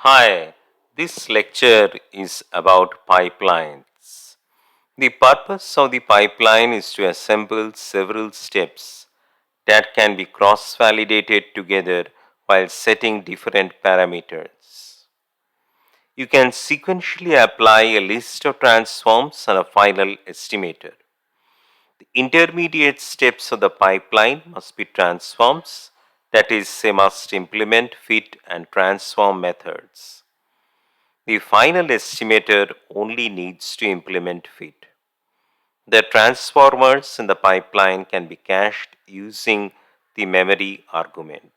Hi, this lecture is about pipelines. The purpose of the pipeline is to assemble several steps that can be cross validated together while setting different parameters. You can sequentially apply a list of transforms and a final estimator. The intermediate steps of the pipeline must be transforms, that is, they must implement fit and transform methods. The final estimator only needs to implement fit. The transformers in the pipeline can be cached using the memory argument.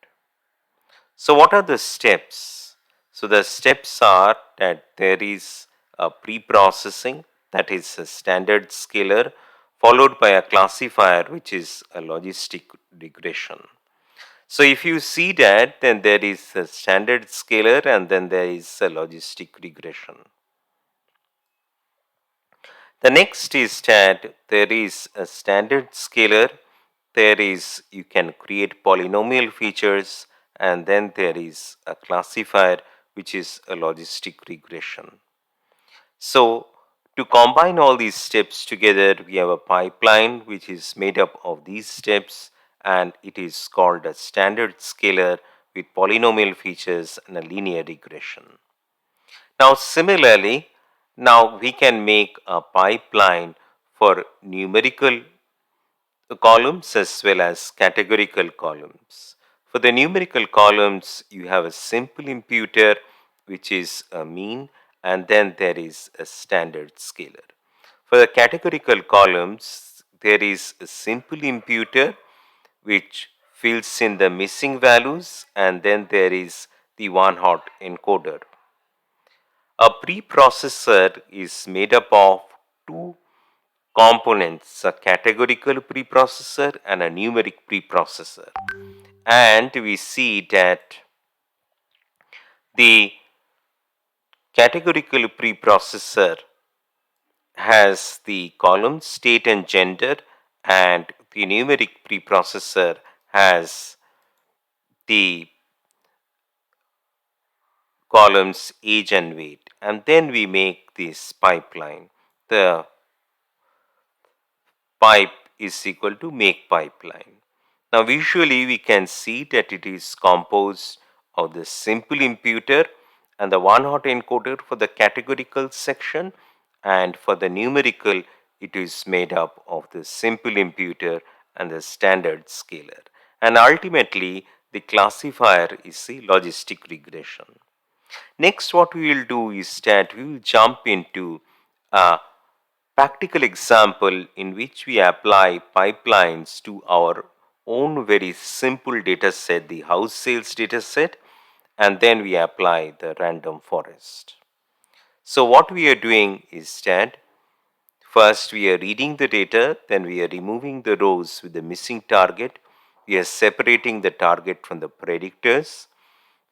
So, what are the steps? So, the steps are that there is a pre-processing, that is a standard scaler, followed by a classifier, which is a logistic regression. So, if you see that, then there is a standard scaler and then there is a logistic regression. The next is that there is a standard scaler, there is you can create polynomial features, and then there is a classifier which is a logistic regression. So to combine all these steps together, we have a pipeline which is made up of these steps, and it is called a standard scaler with polynomial features and a linear regression. Now, similarly, now we can make a pipeline for numerical columns as well as categorical columns. For the numerical columns, you have a simple imputer which is a mean, and then there is a standard scaler. For the categorical columns, there is a simple imputer which fills in the missing values, and then there is the one hot encoder. A preprocessor is made up of two components, a categorical preprocessor and a numeric preprocessor. And we see that the categorical preprocessor has the column state and gender, and the numeric preprocessor has the columns age and weight. And then we make this pipeline. The pipe is equal to make pipeline. Now visually we can see that it is composed of the simple imputer and the one hot encoder for the categorical section, and for the numerical it is made up of the simple imputer and the standard scaler. And ultimately the classifier is the logistic regression. Next, what we will do is that we will jump into a practical example in which we apply pipelines to our own very simple data set, the house sales data set, and then we apply the random forest. So, what we are doing is that first we are reading the data, then we are removing the rows with the missing target, we are separating the target from the predictors,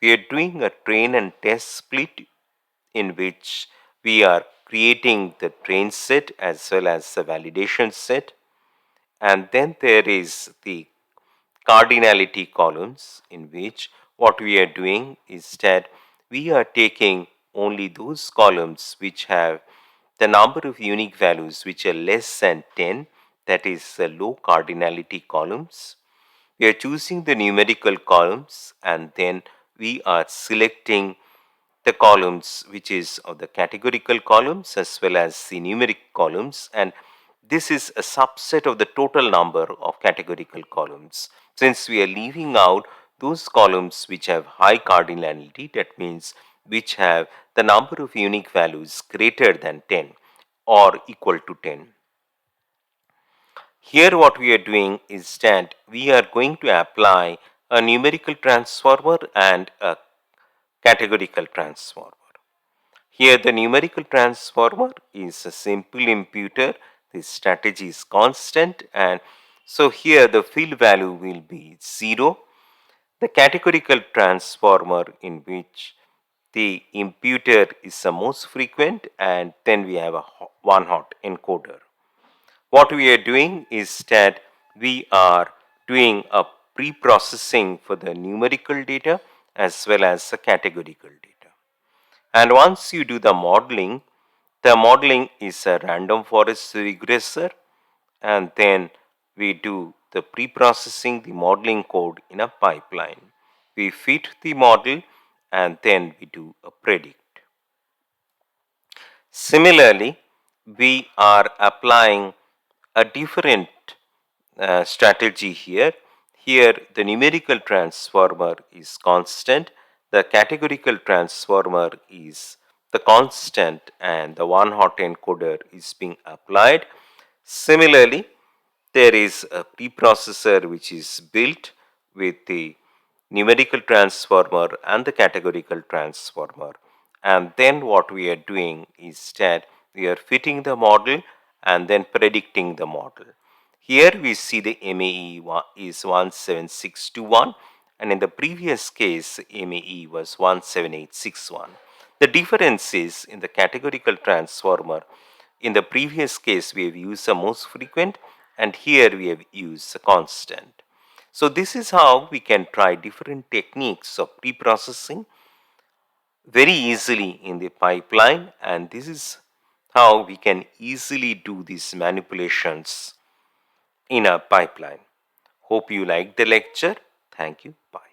we are doing a train and test split in which we are creating the train set as well as the validation set, and then there is the cardinality columns in which what we are doing is that we are taking only those columns which have the number of unique values which are less than 10, that is the low cardinality columns. We are choosing the numerical columns, and then we are selecting the columns which is of the categorical columns as well as the numeric columns, and this is a subset of the total number of categorical columns. Since we are leaving out those columns which have high cardinality, that means which have the number of unique values greater than 10 or equal to 10. Here what we are doing is that we are going to apply a numerical transformer and a categorical transformer. Here the numerical transformer is a simple imputer, the strategy is constant, and so here the fill value will be 0. The categorical transformer in which the imputer is the most frequent, and then we have a one hot encoder. What we are doing is that we are doing a pre-processing for the numerical data as well as the categorical data. And once you do the modeling is a random forest regressor, and then we do the pre-processing the modeling code in a pipeline. We fit the model and then we do a predict. Similarly, we are applying a different strategy here. Here, the numerical transformer is constant, the categorical transformer is the constant, and the one hot encoder is being applied. Similarly, there is a preprocessor which is built with the numerical transformer and the categorical transformer. And then what we are doing is that we are fitting the model and then predicting the model. Here we see the MAE is 17621, and in the previous case MAE was 17861. The difference is in the categorical transformer. In the previous case we have used the most frequent, and here we have used the constant. So this is how we can try different techniques of preprocessing very easily in the pipeline, and this is how we can easily do these manipulations in a pipeline. Hope you liked the lecture. Thank you. Bye.